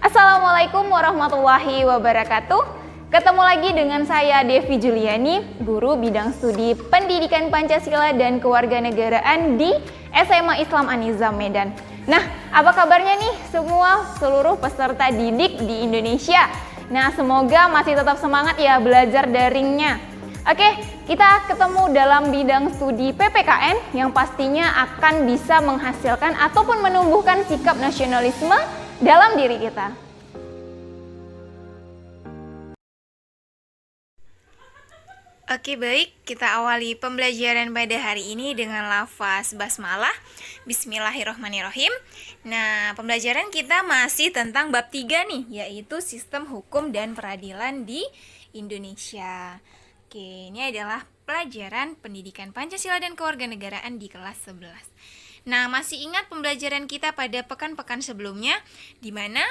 Assalamualaikum warahmatullahi wabarakatuh. Ketemu lagi dengan saya Devi Juliani, guru bidang studi Pendidikan Pancasila dan Kewarganegaraan di SMA Islam An-Nizam Medan. Nah, apa kabarnya nih semua seluruh peserta didik di Indonesia? Nah, semoga masih tetap semangat ya belajar daringnya. Oke, kita ketemu dalam bidang studi PPKN yang pastinya akan bisa menghasilkan ataupun menumbuhkan sikap nasionalisme dalam diri kita. Oke, baik, kita awali pembelajaran pada hari ini dengan lafaz basmalah. Bismillahirrohmanirrohim. Nah, pembelajaran kita masih tentang bab 3 nih, yaitu sistem hukum dan peradilan di Indonesia. Oke, ini adalah pelajaran Pendidikan Pancasila dan Kewarganegaraan di kelas 11. Nah, masih ingat pembelajaran kita pada pekan-pekan sebelumnya, di mana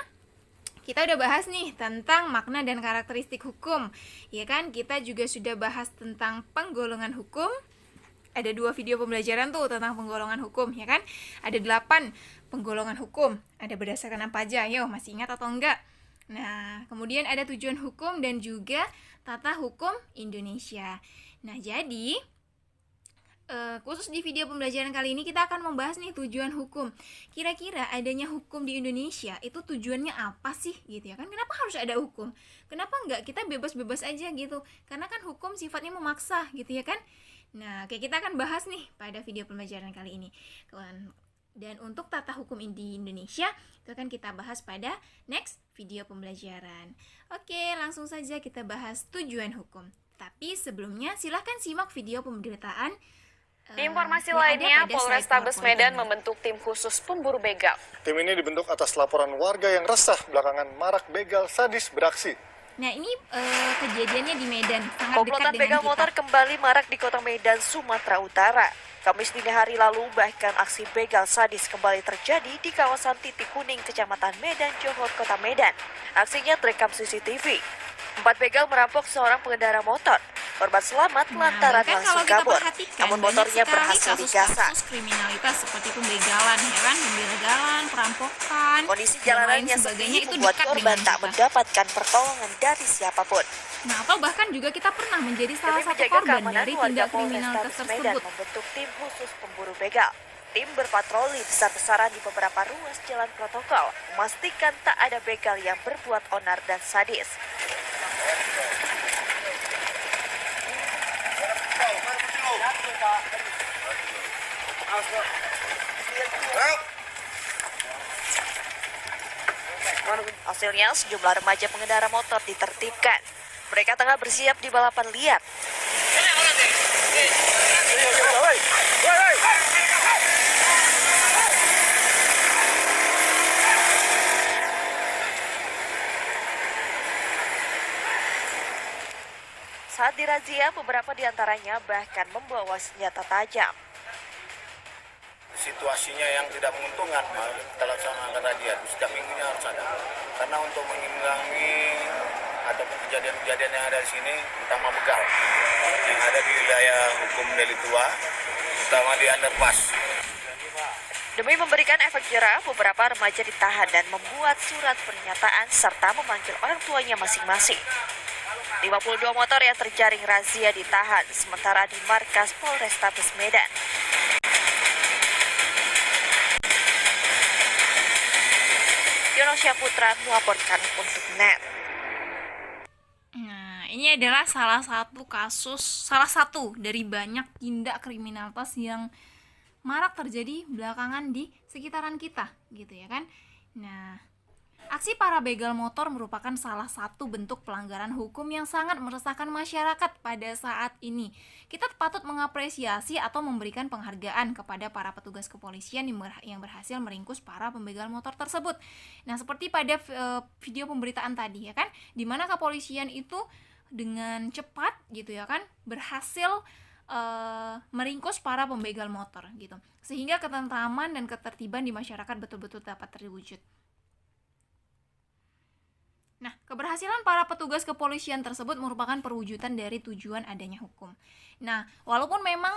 kita udah bahas nih tentang makna dan karakteristik hukum, ya kan? Kita juga sudah bahas tentang penggolongan hukum. Ada 2 video pembelajaran tuh tentang penggolongan hukum, ya kan? Ada 8 penggolongan hukum. Ada berdasarkan apa aja? Yo, masih ingat atau enggak? Nah, kemudian ada tujuan hukum dan juga tata hukum Indonesia. Nah, jadi khusus di video pembelajaran kali ini kita akan membahas nih tujuan hukum. Kira-kira adanya hukum di Indonesia itu tujuannya apa sih gitu ya kan? Kenapa harus ada hukum? Kenapa enggak kita bebas-bebas aja gitu? Karena kan hukum sifatnya memaksa gitu ya kan? Nah, kayak kita akan bahas nih pada video pembelajaran kali ini. Dan untuk tata hukum di Indonesia itu akan kita bahas pada next video pembelajaran. Oke, langsung saja kita bahas tujuan hukum. Tapi sebelumnya silahkan simak video pemberitaan. Di informasi lainnya, Polrestabes Medan membentuk tim khusus pemburu begal. Tim ini dibentuk atas laporan warga yang resah belakangan marak begal sadis beraksi. Nah, ini kejadiannya di Medan, sangat Komplotan dekat dengan begal kita. motor kembali marak di kota Medan, Sumatera Utara. Kamis dini hari lalu, bahkan aksi begal sadis kembali terjadi di kawasan Titik Kuning, Kecamatan Medan, Johor, Kota Medan. Aksinya terekam CCTV. 4 begal merampok seorang pengendara motor. Korban selamat lantaran langsung kabur. Namun motornya berhasil digasak. Kasus kriminalitas seperti pembegalan, ya kan, pembegalan, perampokan, Kondisi dan lain jalanannya sebagainya sepi itu membuat dekat korban dengan tak kita. mendapatkan pertolongan dari siapapun. Nah, atau bahkan juga kita pernah menjadi salah Demi satu menjaga korban keamanan, dari warga tindak kriminalitas Polrestabes Medan tersebut. membentuk tim khusus pemburu begal. Tim berpatroli besar-besaran di beberapa ruas jalan protokol, memastikan tak ada begal yang berbuat onar dan sadis. Hasilnya, sejumlah remaja pengendara motor ditertibkan. Mereka tengah bersiap di balapan liar. Saat dirazia, beberapa di antaranya bahkan membawa senjata tajam. Situasinya yang tidak menguntungkan kita laksanakan razia setiap minggunya harus ada. Karena untuk mengimbangi ataupun kejadian-kejadian yang ada di sini, utama begal yang ada di wilayah hukum Delitua, terutama di underpass. Demi memberikan efek jerah, beberapa remaja ditahan dan membuat surat pernyataan serta memanggil orang tuanya masing-masing. 52 motor yang terjaring razia ditahan, sementara di markas Polrestabes Medan. Yonosya Putra melaporkan untuk NET. Nah, ini adalah salah satu dari banyak tindak kriminalitas yang marak terjadi belakangan di sekitaran kita, gitu ya kan? Nah, aksi para begal motor merupakan salah satu bentuk pelanggaran hukum yang sangat meresahkan masyarakat pada saat ini. Kita patut mengapresiasi atau memberikan penghargaan kepada para petugas kepolisian yang berhasil meringkus para pembegal motor tersebut. Nah, seperti pada video pemberitaan tadi ya kan, di mana kepolisian itu dengan cepat gitu ya kan berhasil meringkus para pembegal motor gitu. Sehingga ketentraman dan ketertiban di masyarakat betul-betul dapat terwujud. Nah, keberhasilan para petugas kepolisian tersebut merupakan perwujudan dari tujuan adanya hukum. Nah, walaupun memang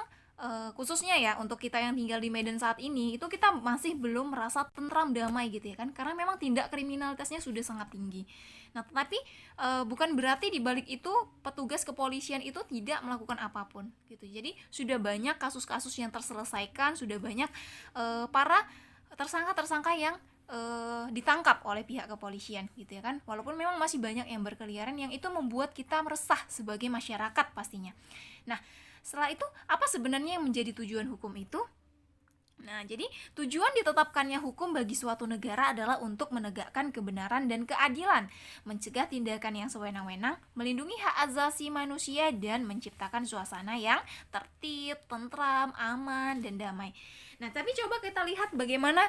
khususnya ya untuk kita yang tinggal di Medan saat ini, itu kita masih belum merasa tentram damai gitu ya kan, karena memang tindak kriminalitasnya sudah sangat tinggi. Nah tetapi bukan berarti di balik itu petugas kepolisian itu tidak melakukan apapun gitu. Jadi sudah banyak kasus-kasus yang terselesaikan, sudah banyak para tersangka-tersangka yang ditangkap oleh pihak kepolisian gitu ya kan, walaupun memang masih banyak yang berkeliaran yang itu membuat kita meresah sebagai masyarakat pastinya. Nah setelah itu apa sebenarnya yang menjadi tujuan hukum itu? Nah, jadi tujuan ditetapkannya hukum bagi suatu negara adalah untuk menegakkan kebenaran dan keadilan, mencegah tindakan yang sewenang-wenang, melindungi hak asasi manusia, dan menciptakan suasana yang tertib, tentram, aman, dan damai. Nah, tapi coba kita lihat bagaimana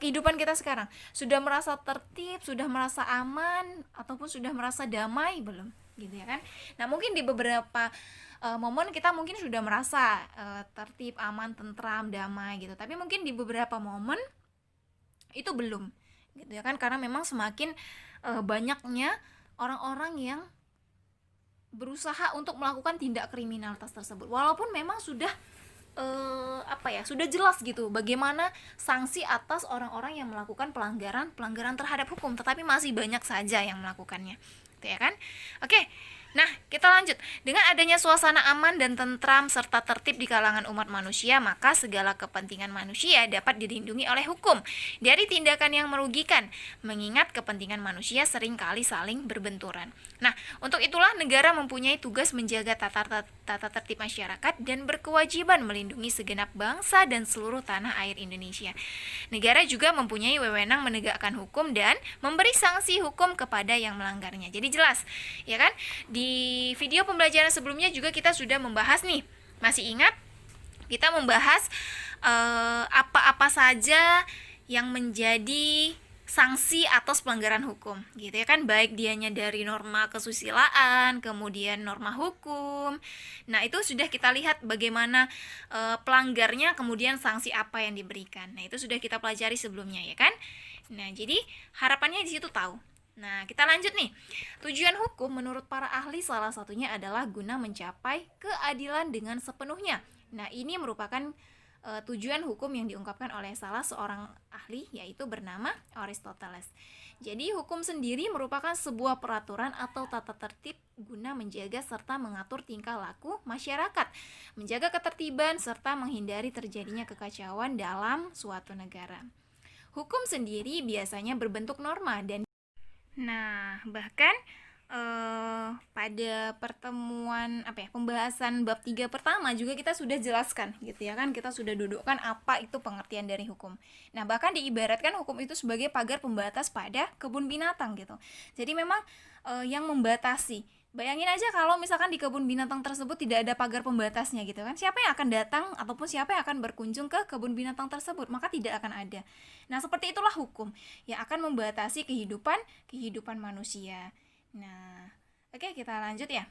kehidupan kita sekarang. Sudah merasa tertib, sudah merasa aman, ataupun sudah merasa damai belum? Gitu ya kan? Nah, mungkin di beberapa momen kita mungkin sudah merasa tertib, aman, tentram, damai gitu. Tapi mungkin di beberapa momen itu belum, gitu ya kan? Karena memang semakin banyaknya orang-orang yang berusaha untuk melakukan tindak kriminalitas tersebut. Walaupun memang sudah sudah jelas gitu bagaimana sanksi atas orang-orang yang melakukan pelanggaran terhadap hukum, tetapi masih banyak saja yang melakukannya, gitu ya kan? Oke. Nah, kita lanjut. Dengan adanya suasana aman dan tentram serta tertib di kalangan umat manusia, maka segala kepentingan manusia dapat dilindungi oleh hukum dari tindakan yang merugikan, mengingat kepentingan manusia seringkali saling berbenturan. Nah, untuk itulah negara mempunyai tugas menjaga tata tertib masyarakat dan berkewajiban melindungi segenap bangsa dan seluruh tanah air Indonesia. Negara juga mempunyai wewenang menegakkan hukum dan memberi sanksi hukum kepada yang melanggarnya. Jadi jelas, ya kan? Di video pembelajaran sebelumnya juga kita sudah membahas nih. Masih ingat? Kita membahas apa-apa saja yang menjadi sanksi atas pelanggaran hukum, gitu ya kan, baik dianya dari norma kesusilaan, kemudian norma hukum. Nah, itu sudah kita lihat bagaimana pelanggarnya, kemudian sanksi apa yang diberikan. Nah, itu sudah kita pelajari sebelumnya ya kan. Nah, jadi harapannya di situ tahu. Nah, kita lanjut nih. Tujuan hukum menurut para ahli salah satunya adalah guna mencapai keadilan dengan sepenuhnya. Nah, ini merupakan tujuan hukum yang diungkapkan oleh salah seorang ahli, yaitu bernama Aristoteles. Jadi hukum sendiri merupakan sebuah peraturan atau tata tertib guna menjaga serta mengatur tingkah laku masyarakat, menjaga ketertiban serta menghindari terjadinya kekacauan dalam suatu negara. Hukum sendiri biasanya berbentuk norma dan bahkan pada pertemuan pembahasan bab 3 pertama juga kita sudah jelaskan gitu ya kan, kita sudah dudukkan apa itu pengertian dari hukum. Nah, bahkan diibaratkan hukum itu sebagai pagar pembatas pada kebun binatang gitu. Jadi memang yang membatasi. Bayangin aja kalau misalkan di kebun binatang tersebut tidak ada pagar pembatasnya gitu kan, siapa yang akan datang ataupun siapa yang akan berkunjung ke kebun binatang tersebut? Maka tidak akan ada. Nah, seperti itulah hukum yang akan membatasi kehidupan manusia. Nah, oke, kita lanjut ya.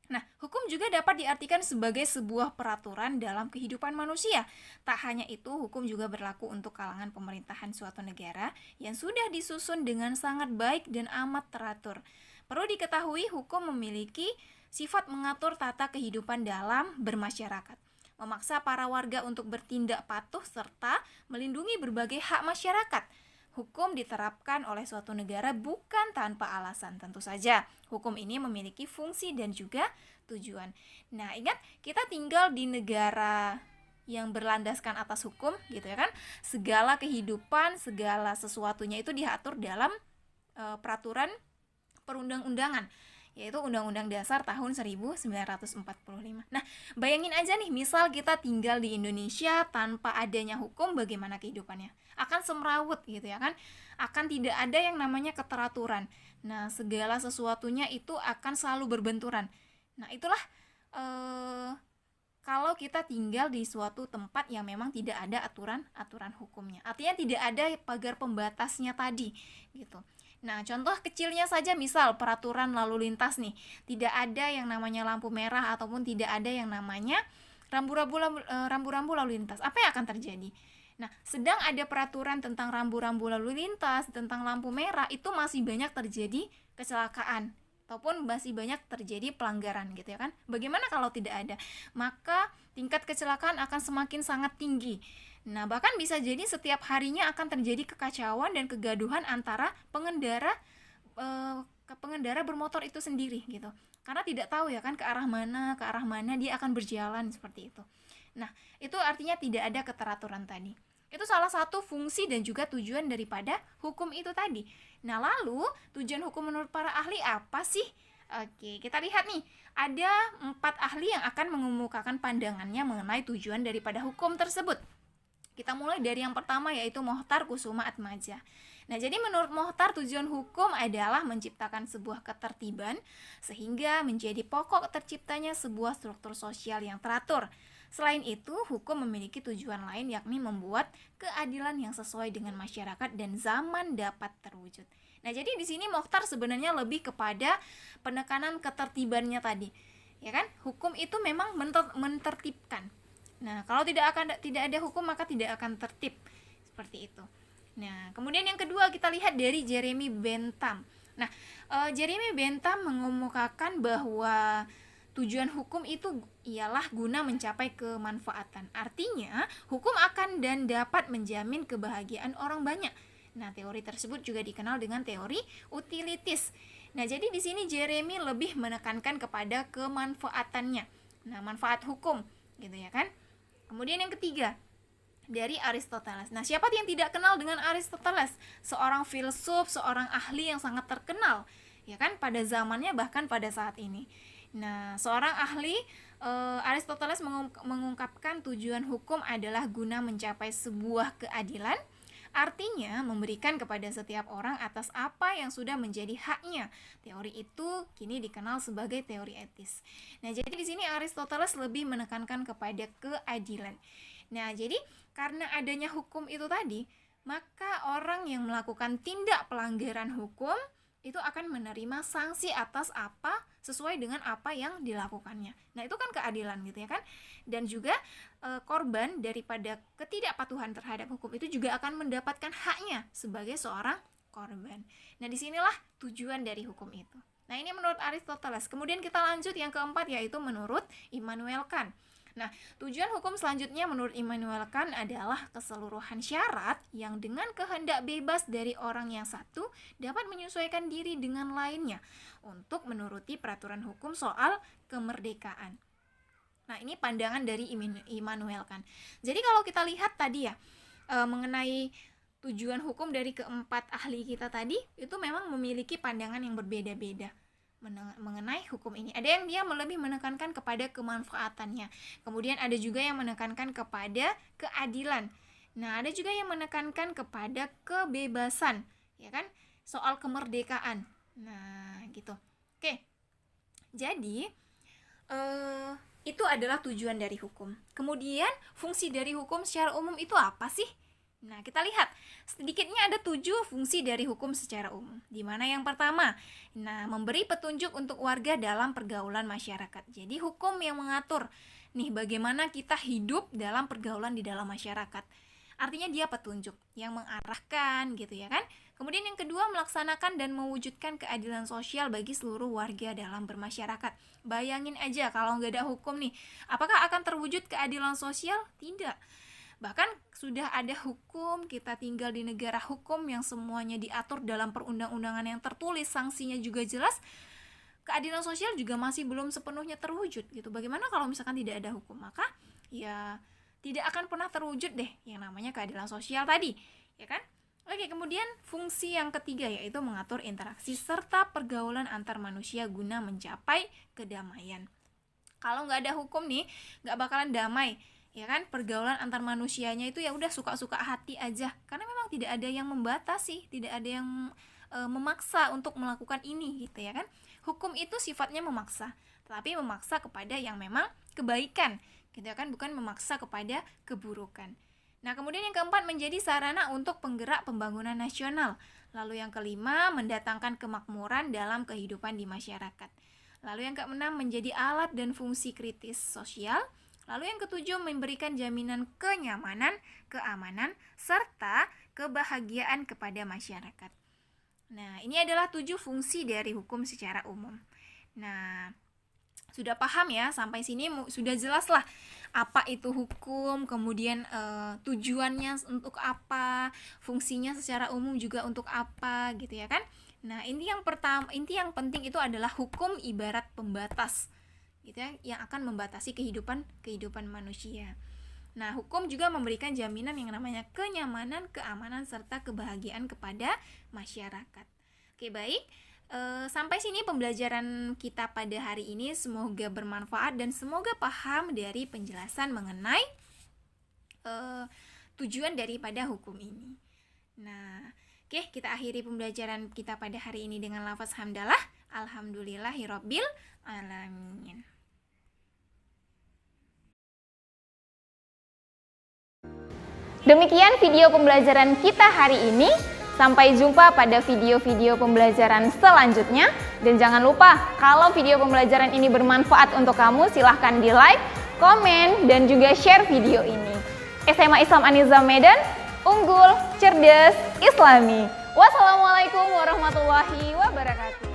Nah, hukum juga dapat diartikan sebagai sebuah peraturan dalam kehidupan manusia. Tak hanya itu, hukum juga berlaku untuk kalangan pemerintahan suatu negara yang sudah disusun dengan sangat baik dan amat teratur. Perlu diketahui, hukum memiliki sifat mengatur tata kehidupan dalam bermasyarakat, memaksa para warga untuk bertindak patuh serta melindungi berbagai hak masyarakat. Hukum diterapkan oleh suatu negara bukan tanpa alasan. Tentu saja, hukum ini memiliki fungsi dan juga tujuan. Nah, ingat, kita tinggal di negara yang berlandaskan atas hukum, gitu ya kan? Segala kehidupan, segala sesuatunya itu diatur dalam peraturan perundang-undangan, yaitu Undang-Undang Dasar tahun 1945. Nah, bayangin aja nih, misal kita tinggal di Indonesia tanpa adanya hukum, bagaimana kehidupannya? Akan semrawut gitu ya kan? Akan tidak ada yang namanya keteraturan. Nah, segala sesuatunya itu akan selalu berbenturan. Nah, itulah kalau kita tinggal di suatu tempat yang memang tidak ada aturan hukumnya. Artinya tidak ada pagar pembatasnya tadi gitu. Nah, contoh kecilnya saja, misal peraturan lalu lintas nih, tidak ada yang namanya lampu merah ataupun tidak ada yang namanya rambu-rambu lalu lintas. Apa yang akan terjadi? Nah, sedang ada peraturan tentang rambu-rambu lalu lintas, tentang lampu merah, itu masih banyak terjadi kecelakaan ataupun masih banyak terjadi pelanggaran gitu ya kan. Bagaimana kalau tidak ada? Maka tingkat kecelakaan akan semakin sangat tinggi. Nah, bahkan bisa jadi setiap harinya akan terjadi kekacauan dan kegaduhan antara pengendara bermotor itu sendiri gitu. Karena tidak tahu ya kan ke arah mana dia akan berjalan seperti itu. Nah, itu artinya tidak ada keteraturan tadi. Itu salah satu fungsi dan juga tujuan daripada hukum itu tadi. Nah, lalu tujuan hukum menurut para ahli apa sih? Oke, kita lihat nih. Ada 4 ahli yang akan mengemukakan pandangannya mengenai tujuan daripada hukum tersebut. Kita mulai dari yang pertama, yaitu Mohtar Kusuma Atmaja. Nah, jadi menurut Mohtar, tujuan hukum adalah menciptakan sebuah ketertiban sehingga menjadi pokok terciptanya sebuah struktur sosial yang teratur. Selain itu, hukum memiliki tujuan lain, yakni membuat keadilan yang sesuai dengan masyarakat dan zaman dapat terwujud. Nah, jadi di sini Mohtar sebenarnya lebih kepada penekanan ketertibannya tadi. Ya kan? Hukum itu memang mentertibkan. Nah, kalau tidak ada hukum maka tidak akan tertib. Seperti itu. Nah, kemudian yang kedua kita lihat dari Jeremy Bentham. Nah, Jeremy Bentham mengemukakan bahwa tujuan hukum itu ialah guna mencapai kemanfaatan. Artinya, hukum akan dan dapat menjamin kebahagiaan orang banyak. Nah, teori tersebut juga dikenal dengan teori utilitis. Nah, jadi di sini Jeremy lebih menekankan kepada kemanfaatannya. Nah, manfaat hukum, gitu ya kan? Kemudian yang ketiga, dari Aristoteles. Nah, siapa yang tidak kenal dengan Aristoteles? Seorang filsuf, seorang ahli yang sangat terkenal, ya kan, pada zamannya bahkan pada saat ini. Nah, seorang ahli Aristoteles mengungkapkan tujuan hukum adalah guna mencapai sebuah keadilan, artinya memberikan kepada setiap orang atas apa yang sudah menjadi haknya. Teori itu kini dikenal sebagai teori etis. Nah, jadi di sini Aristoteles lebih menekankan kepada keadilan. Nah, jadi karena adanya hukum itu tadi, maka orang yang melakukan tindak pelanggaran hukum itu akan menerima sanksi atas apa sesuai dengan apa yang dilakukannya. Nah, itu kan keadilan gitu ya kan. Dan juga korban daripada ketidakpatuhan terhadap hukum itu juga akan mendapatkan haknya sebagai seorang korban. Nah, disinilah tujuan dari hukum itu. Nah, ini menurut Aristoteles. Kemudian kita lanjut yang keempat, yaitu menurut Immanuel Kant. Nah, tujuan hukum selanjutnya menurut Immanuel Kant adalah keseluruhan syarat yang dengan kehendak bebas dari orang yang satu dapat menyesuaikan diri dengan lainnya untuk menuruti peraturan hukum soal kemerdekaan. Nah, ini pandangan dari Immanuel Kant. Jadi kalau kita lihat tadi ya, mengenai tujuan hukum dari keempat ahli kita tadi, itu memang memiliki pandangan yang berbeda-beda mengenai hukum ini. Ada yang dia lebih menekankan kepada kemanfaatannya. Kemudian ada juga yang menekankan kepada keadilan. Nah, ada juga yang menekankan kepada kebebasan, ya kan? Soal kemerdekaan. Nah, gitu. Oke. Jadi, itu adalah tujuan dari hukum. Kemudian, fungsi dari hukum secara umum itu apa sih? Nah, kita lihat sedikitnya ada 7 fungsi dari hukum secara umum. Di mana yang pertama, memberi petunjuk untuk warga dalam pergaulan masyarakat. Jadi hukum yang mengatur nih bagaimana kita hidup dalam pergaulan di dalam masyarakat. Artinya dia petunjuk yang mengarahkan gitu ya kan. Kemudian yang kedua, melaksanakan dan mewujudkan keadilan sosial bagi seluruh warga dalam bermasyarakat. Bayangin aja kalau nggak ada hukum nih, apakah akan terwujud keadilan sosial? Tidak. Bahkan sudah ada hukum, kita tinggal di negara hukum yang semuanya diatur dalam perundang-undangan yang tertulis, sanksinya juga jelas, keadilan sosial juga masih belum sepenuhnya terwujud gitu. Bagaimana kalau misalkan tidak ada hukum? Maka ya tidak akan pernah terwujud deh yang namanya keadilan sosial tadi, ya kan? Oke, kemudian fungsi yang ketiga yaitu mengatur interaksi serta pergaulan antar manusia guna mencapai kedamaian. Kalau nggak ada hukum nih, nggak bakalan damai. Ya kan, pergaulan antar manusianya itu ya udah suka-suka hati aja, karena memang tidak ada yang membatasi, tidak ada yang memaksa untuk melakukan ini gitu ya kan. Hukum itu sifatnya memaksa, tetapi memaksa kepada yang memang kebaikan gitu ya kan, bukan memaksa kepada keburukan. Nah, kemudian yang keempat, menjadi sarana untuk penggerak pembangunan nasional. Lalu yang kelima, mendatangkan kemakmuran dalam kehidupan di masyarakat. Lalu yang keenam, menjadi alat dan fungsi kritis sosial. Lalu yang ketujuh, memberikan jaminan kenyamanan, keamanan, serta kebahagiaan kepada masyarakat. Nah, ini adalah 7 fungsi dari hukum secara umum. Nah, sudah paham ya, sampai sini sudah jelas lah apa itu hukum, kemudian tujuannya untuk apa, fungsinya secara umum juga untuk apa gitu ya kan. Nah, inti yang penting itu adalah hukum ibarat pembatas gitu ya, yang akan membatasi kehidupan manusia. Nah, hukum juga memberikan jaminan yang namanya kenyamanan, keamanan, serta kebahagiaan kepada masyarakat. Oke, baik. Sampai sini pembelajaran kita pada hari ini, semoga bermanfaat dan semoga paham dari penjelasan mengenai tujuan daripada hukum ini. Nah, oke, kita akhiri pembelajaran kita pada hari ini dengan lafaz hamdalah. Alhamdulillahirabbil alamin. Demikian video pembelajaran kita hari ini. Sampai jumpa pada video-video pembelajaran selanjutnya. Dan jangan lupa, kalau video pembelajaran ini bermanfaat untuk kamu, silahkan di like, komen, dan juga share video ini. SMA Islam An-Nizam Medan, unggul, cerdas, islami. Wassalamualaikum warahmatullahi wabarakatuh.